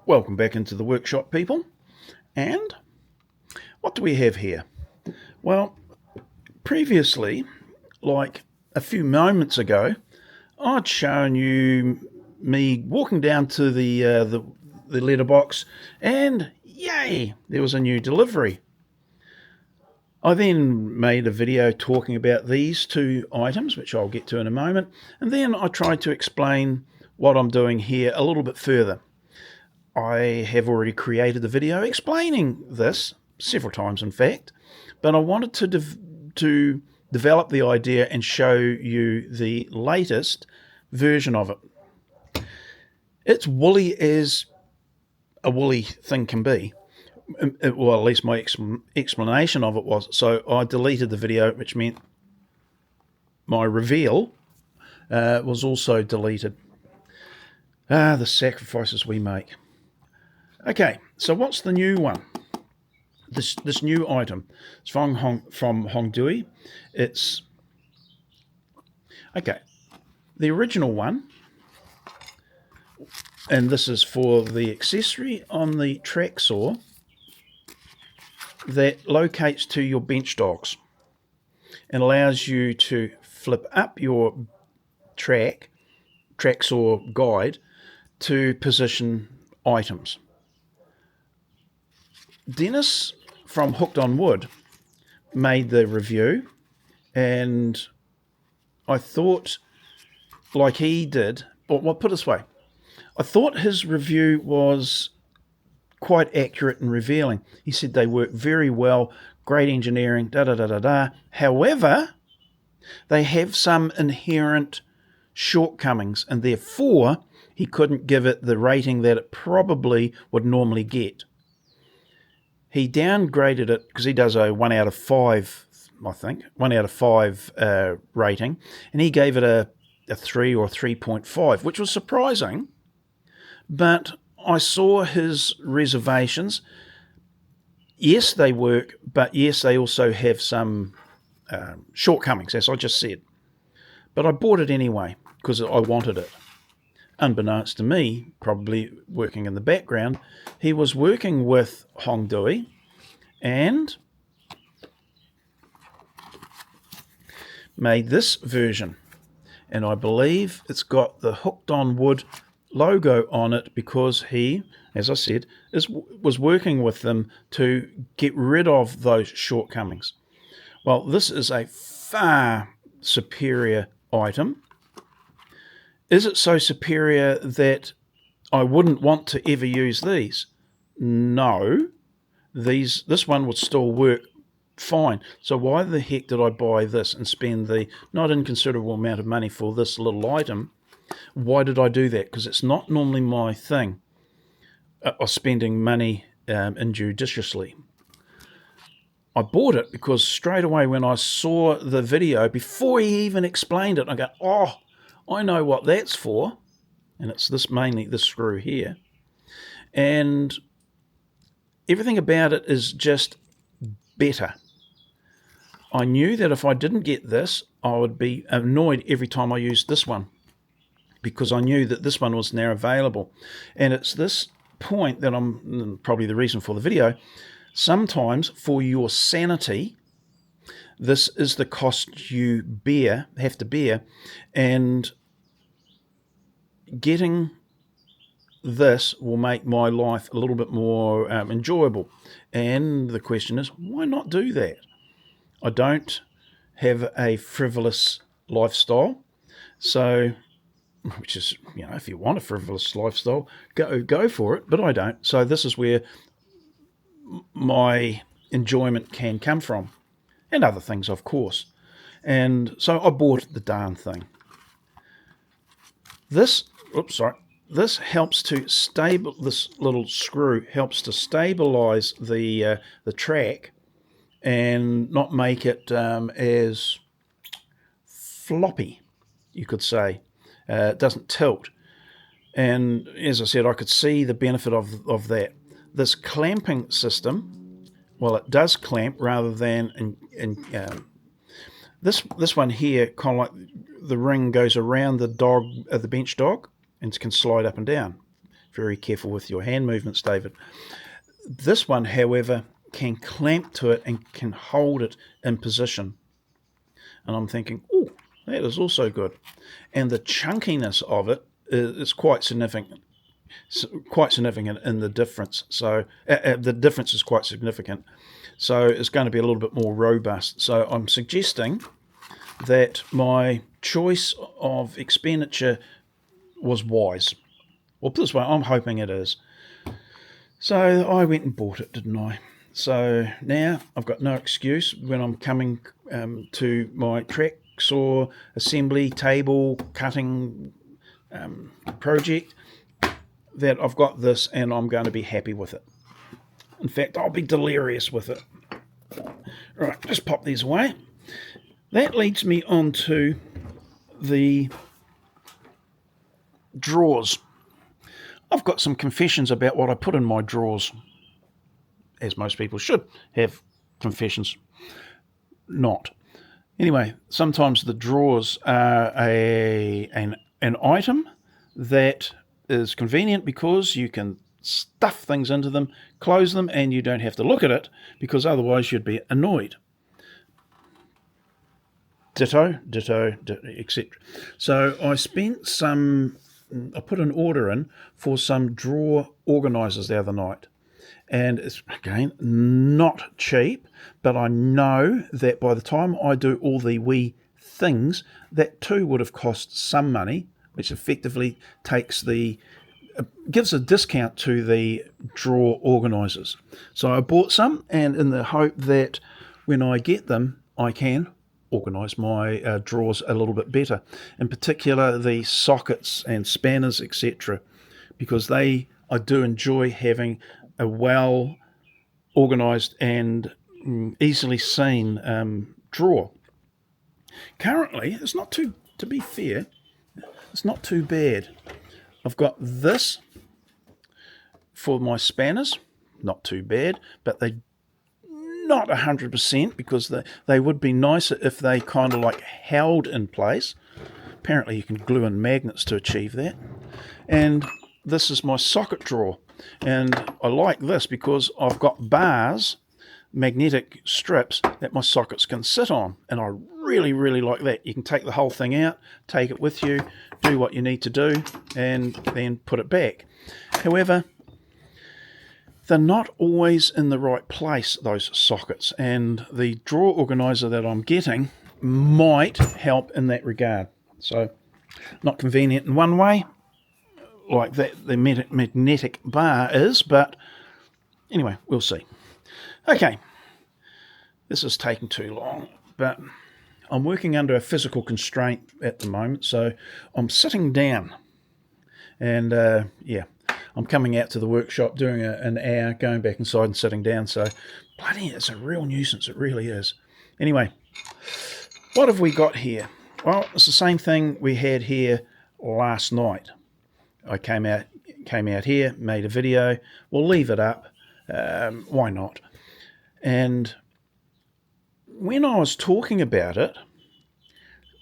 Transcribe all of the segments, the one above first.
Welcome back into the workshop, people. And what do we have here? Well, previously, like a few moments ago, I'd shown you me walking down to the letterbox, and yay, there was a new delivery. I then made a video talking about these two items, which I'll get to in a moment, and then I tried to explain what I'm doing here a little bit further. I have already created the video explaining this several times, in fact, but I wanted to develop the idea and show you the latest version of it. It's woolly as a woolly thing can be. Well, at least my explanation of it was. So I deleted the video, which meant my reveal was also deleted. The sacrifices we make. Okay, so what's the new one? This new item. It's from Hongdui. It's okay. The original one, and this is for the accessory on the track saw that locates to your bench dogs and allows you to flip up your track saw guide to position items. Dennis from Hooked on Wood made the review, and I thought, like he did, or well, put it this way, I thought his review was quite accurate and revealing. He said they work very well, great engineering, da-da-da-da-da. However, they have some inherent shortcomings, and therefore he couldn't give it the rating that it probably would normally get. He downgraded it because he does a 1 out of 5, I think, 1 out of 5 rating, and he gave it a 3 or 3.5, which was surprising. But I saw his reservations. Yes, they work, but yes, they also have some shortcomings, as I just said. But I bought it anyway because I wanted it. Unbeknownst to me, probably working in the background, he was working with Hongdui and made this version. And I believe it's got the Hooked on Wood logo on it because he, as I said, was working with them to get rid of those shortcomings. Well, this is a far superior item. Is it so superior that I wouldn't want to ever use these? No. This one would still work fine. So why the heck did I buy this and spend the not inconsiderable amount of money for this little item? Why did I do that? Because it's not normally my thing of spending money injudiciously. I bought it because straight away when I saw the video, before he even explained it, I go, oh, I know what that's for, and it's mainly this screw here, and everything about it is just better. I knew that if I didn't get this, I would be annoyed every time I used this one because I knew that this one was now available, and it's this point that I'm probably the reason for the video. Sometimes for your sanity, this is the cost you have to bear, and getting this will make my life a little bit more enjoyable. And the question is, why not do that? I don't have a frivolous lifestyle, so, which is, if you want a frivolous lifestyle, go for it, but I don't. So this is where my enjoyment can come from. And other things, of course. And so I bought the darn thing. This helps to this little screw helps to stabilize the track and not make it as floppy, you could say. It doesn't tilt. And as I said, I could see the benefit of that. This clamping system, well, it does clamp rather than this one here, kind of like the ring goes around the bench dog, and can slide up and down. Very careful with your hand movements, David. This one, however, can clamp to it and can hold it in position. And I'm thinking, oh, that is also good. And the chunkiness of it is quite significant. Quite significant in the difference. So the difference is quite significant. So it's going to be a little bit more robust. So I'm suggesting that my choice of expenditure was wise. Well, put it this way, I'm hoping it is. So I went and bought it, didn't I? So now I've got no excuse when I'm coming to my track saw assembly table cutting project that I've got this and I'm going to be happy with it. In fact, I'll be delirious with it. Right, just pop these away. That leads me on to the drawers. I've got some confessions about what I put in my drawers, as most people should have confessions. Not. Anyway, sometimes the drawers are an item that is convenient because you can stuff things into them, close them, and you don't have to look at it because otherwise you'd be annoyed. Ditto, etc. So I put an order in for some drawer organisers the other night. And it's, again, not cheap, but I know that by the time I do all the wee things, that too would have cost some money, which effectively gives a discount to the drawer organisers. So I bought some, and in the hope that when I get them, I can organise my drawers a little bit better. In particular, the sockets and spanners, etc., because I do enjoy having a well organised and easily seen drawer. Currently, it's not too, to be fair, it's not too bad. I've got this for my spanners, not too bad, but they not 100% because they would be nicer if they kind of like held in place. Apparently you can glue in magnets to achieve that. And this is my socket drawer. And I like this because I've got bars, magnetic strips that my sockets can sit on. And I really, really like that. You can take the whole thing out, take it with you, do what you need to do, and then put it back. However, they're not always in the right place, those sockets, and the drawer organizer that I'm getting might help in that regard. So, not convenient in one way, like that the magnetic bar is, but anyway, we'll see. Okay, this is taking too long, but I'm working under a physical constraint at the moment, so I'm sitting down, and I'm coming out to the workshop, doing an hour, going back inside and sitting down. So, bloody, it's a real nuisance. It really is. Anyway, what have we got here? Well, it's the same thing we had here last night. I came out here, made a video. We'll leave it up. Why not? And when I was talking about it,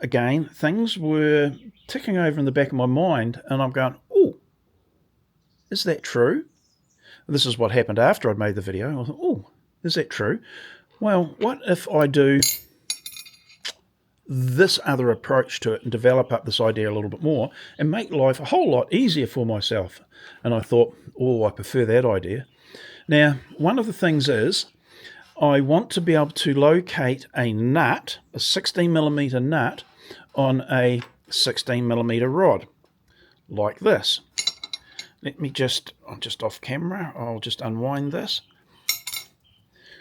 again, things were ticking over in the back of my mind, and I'm going, oh, is that true? This is what happened after I'd made the video. I thought, oh, is that true? Well, what if I do this other approach to it and develop up this idea a little bit more and make life a whole lot easier for myself? And I thought, oh, I prefer that idea. Now, one of the things is I want to be able to locate a nut, a 16mm nut, on a 16mm rod, like this. Let me I'm just off camera. I'll just unwind this.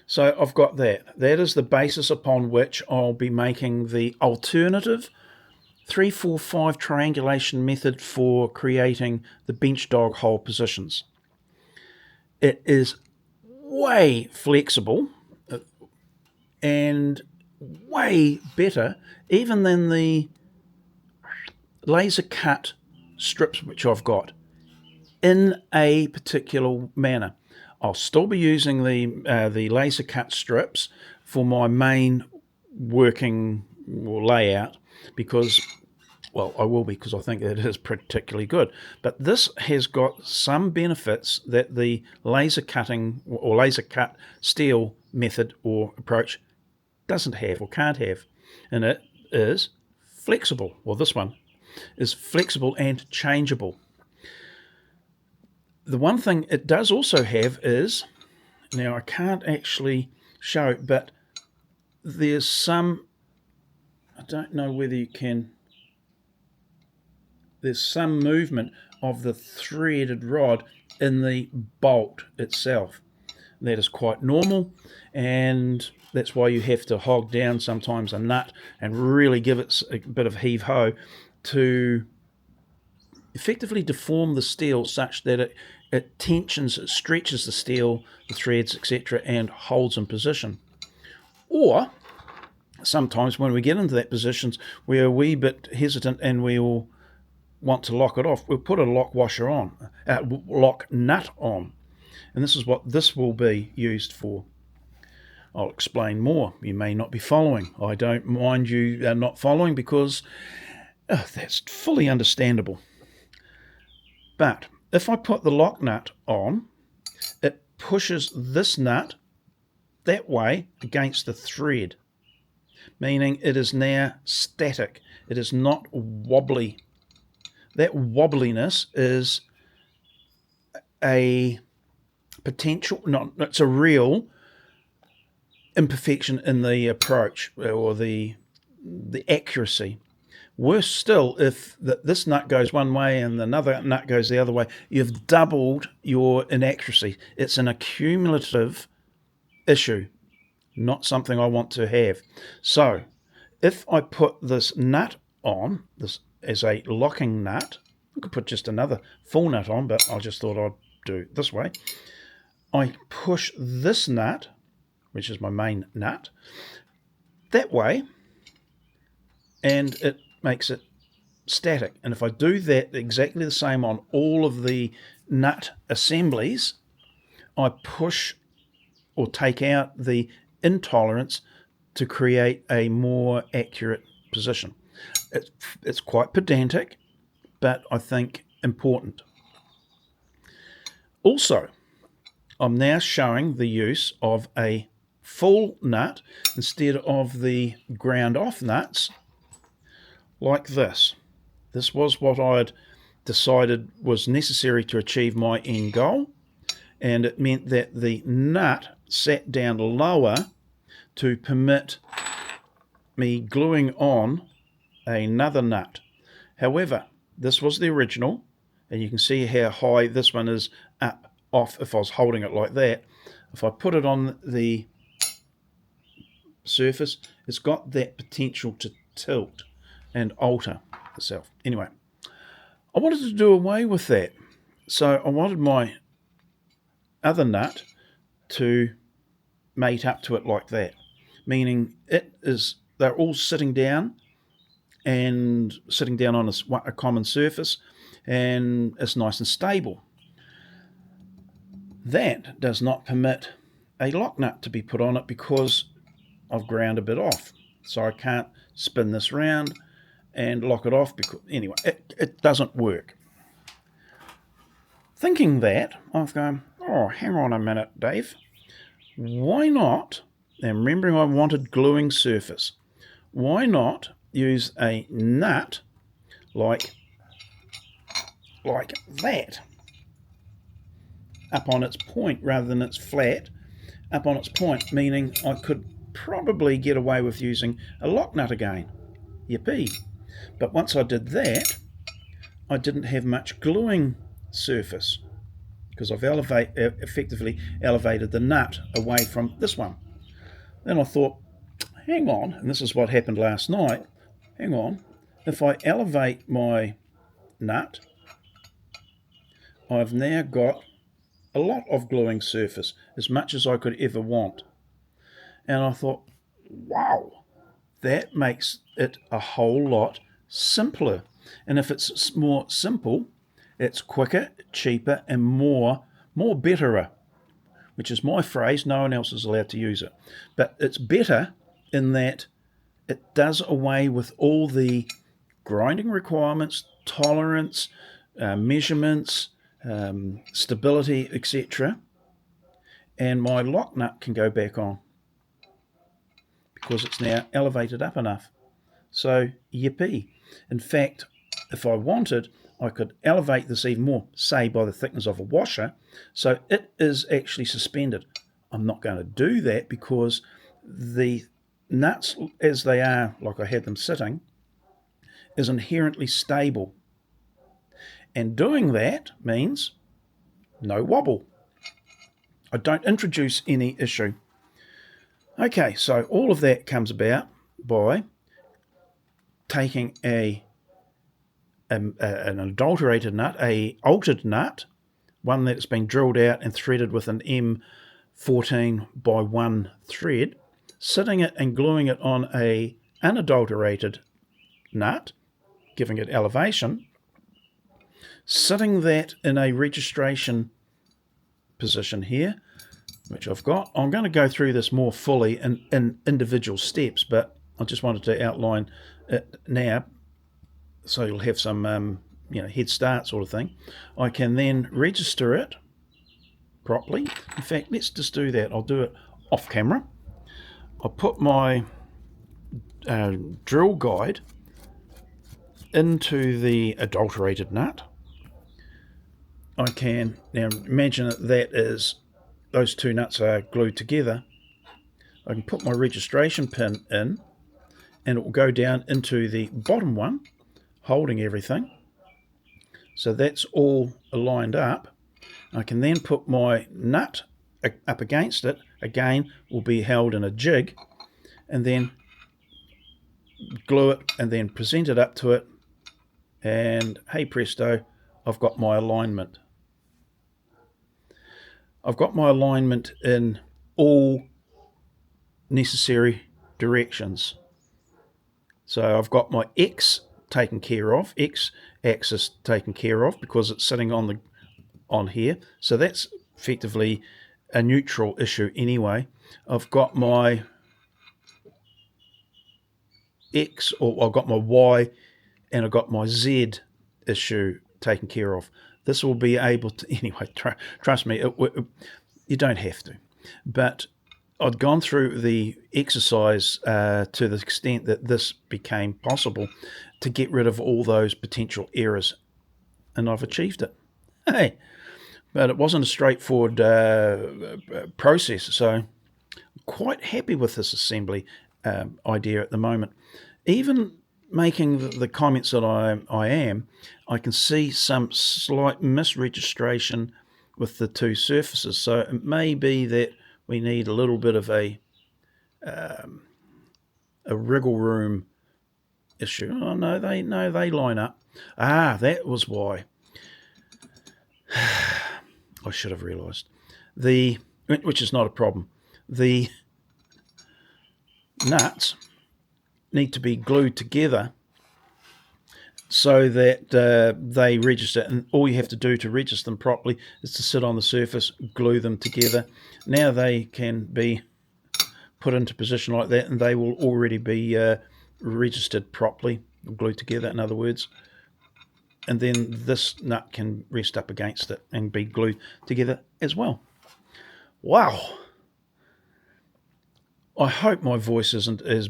So I've got that. That is the basis upon which I'll be making the alternative 3-4-5 triangulation method for creating the bench dog hole positions. It is way flexible and way better even than the laser cut strips which I've got, in a particular manner. I'll still be using the laser cut strips for my main working layout because Well, I will be, because I think it is particularly good. But this has got some benefits that the laser cutting or laser cut steel method or approach doesn't have or can't have. And it is flexible. Well, this one is flexible and changeable. The one thing it does also have is, now I can't actually show it, but there's some, I don't know whether you can, there's some movement of the threaded rod in the bolt itself. That is quite normal, and that's why you have to hog down sometimes a nut and really give it a bit of heave-ho to effectively deform the steel such that it tensions, it stretches the steel, the threads, etc., and holds in position. Or sometimes when we get into that positions, we're a wee bit hesitant and we'll want to lock it off. We'll put a lock washer on, lock nut on, and this is what this will be used for. I'll explain more. You may not be following. I don't mind you not following, because that's fully understandable. But if I put the lock nut on, it pushes this nut that way against the thread, meaning it is now static. It is not wobbly. That wobbliness is a potential, it's a real imperfection in the approach or the accuracy. Worse still, if this nut goes one way and another nut goes the other way, you've doubled your inaccuracy. It's an accumulative issue, not something I want to have. So if I put this nut on, this as a locking nut, I could put just another full nut on, but I just thought I'd do it this way. I push this nut, which is my main nut, that way, and it makes it static. And if I do that exactly the same on all of the nut assemblies, I push or take out the intolerance to create a more accurate position. It's quite pedantic, but I think important. Also, I'm now showing the use of a full nut instead of the ground off nuts like this. This was what I'd decided was necessary to achieve my end goal, and it meant that the nut sat down lower to permit me gluing on another nut. However, this was the original, and you can see how high this one is up off if I was holding it like that. If I put it on the surface, it's got that potential to tilt and alter itself. Anyway, I wanted to do away with that, so I wanted my other nut to mate up to it like that, meaning they're all sitting down on a common surface, and it's nice and stable. That does not permit a lock nut to be put on it because I've ground a bit off, so I can't spin this round and lock it off, because anyway, it doesn't work. Thinking that, I've gone, oh, hang on a minute, Dave, why not, and remembering I wanted gluing surface, why not use a nut like that, up on its point rather than its flat, up on its point, meaning I could probably get away with using a lock nut again. Yippee. But once I did that, I didn't have much gluing surface, because I've effectively elevated the nut away from this one. Then I thought, hang on, and this is what happened last night, hang on, if I elevate my nut, I've now got a lot of gluing surface, as much as I could ever want. And I thought, wow, that makes it a whole lot simpler. And if it's more simple, it's quicker, cheaper, and more betterer, which is my phrase. No one else is allowed to use it. But it's better in that it does away with all the grinding requirements, tolerance, measurements, stability, etc. And my lock nut can go back on because it's now elevated up enough. So, yippee. In fact, if I wanted, I could elevate this even more, say by the thickness of a washer, so it is actually suspended. I'm not going to do that because the nuts, as they are, like I had them sitting, is inherently stable. And doing that means no wobble. I don't introduce any issue. Okay, so all of that comes about by taking an adulterated nut, a altered nut, one that's been drilled out and threaded with an M14 by 1 thread, sitting it and gluing it on a unadulterated nut, giving it elevation, sitting that in a registration position here, which I've got. I'm going to go through this more fully in individual steps, but I just wanted to outline it now so you'll have some head start sort of thing. I can then register it properly. In fact, let's just do that. I'll do it off camera. I'll put my drill guide into the adulterated nut. I can now imagine that is those two nuts are glued together. I can put my registration pin in and it will go down into the bottom one, holding everything. So that's all aligned up. I can then put my nut up against it. Again, will be held in a jig, and then glue it and then present it up to it. And hey presto, I've got my alignment. I've got my alignment in all necessary directions. So I've got my X taken care of, X axis taken care of because it's sitting on here. So that's effectively a neutral issue anyway. I've got my X, or I've got my Y, and I've got my Z issue taken care of. This will be able to, anyway, trust me, you don't have to. But I'd gone through the exercise to the extent that this became possible to get rid of all those potential errors, and I've achieved it. Hey, but it wasn't a straightforward process, so I'm quite happy with this assembly idea at the moment. Even making the comments that I am, I can see some slight misregistration with the two surfaces. So it may be that we need a little bit of a wriggle room issue. Oh no, they line up. Ah, that was why. I should have realised. Which is not a problem. The nuts need to be glued together so that they register, and all you have to do to register them properly is to sit on the surface, glue them together. Now they can be put into position like that, and they will already be registered properly, glued together in other words, and then this nut can rest up against it and be glued together as well. Wow, I hope my voice isn't as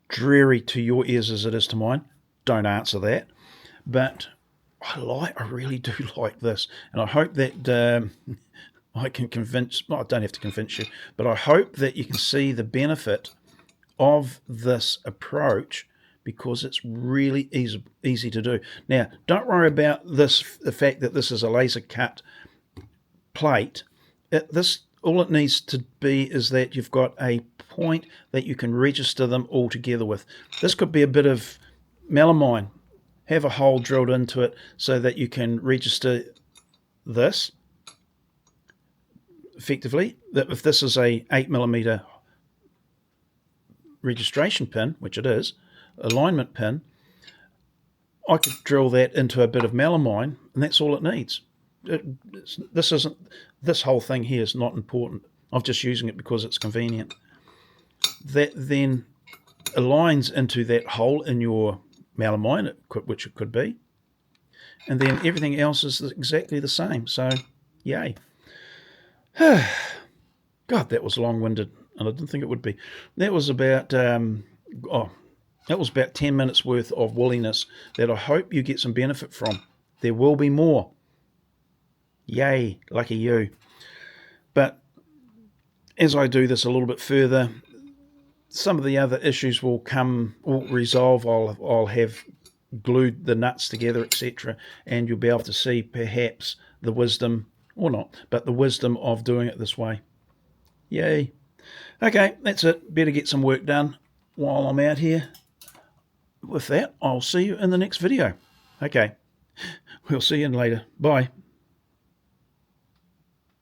dreary to your ears as it is to mine. Don't answer that, but I really do like this, and I hope that I can convince. Well, I don't have to convince you, but I hope that you can see the benefit of this approach because it's really easy to do. Now, don't worry about the fact that this is a laser cut plate. All it needs to be is that you've got a point that you can register them all together with. This could be a bit of melamine. Have a hole drilled into it so that you can register this effectively. That if this is a 8mm registration pin, which it is, alignment pin, I could drill that into a bit of melamine, and that's all it needs. This whole thing here is not important. I'm just using it because it's convenient. That then aligns into that hole in your melamine, which it could be. And then everything else is exactly the same. So, yay. God, that was long-winded, and I didn't think it would be. That was about that was about 10 minutes worth of woolliness that I hope you get some benefit from. There will be more. Yay, lucky you. But as I do this a little bit further, some of the other issues will resolve. I'll have glued the nuts together, etc., and you'll be able to see perhaps the wisdom, or not, but the wisdom of doing it this way. Yay. Okay, that's it. Better get some work done while I'm out here. With that, I'll see you in the next video. Okay, we'll see you later. Bye.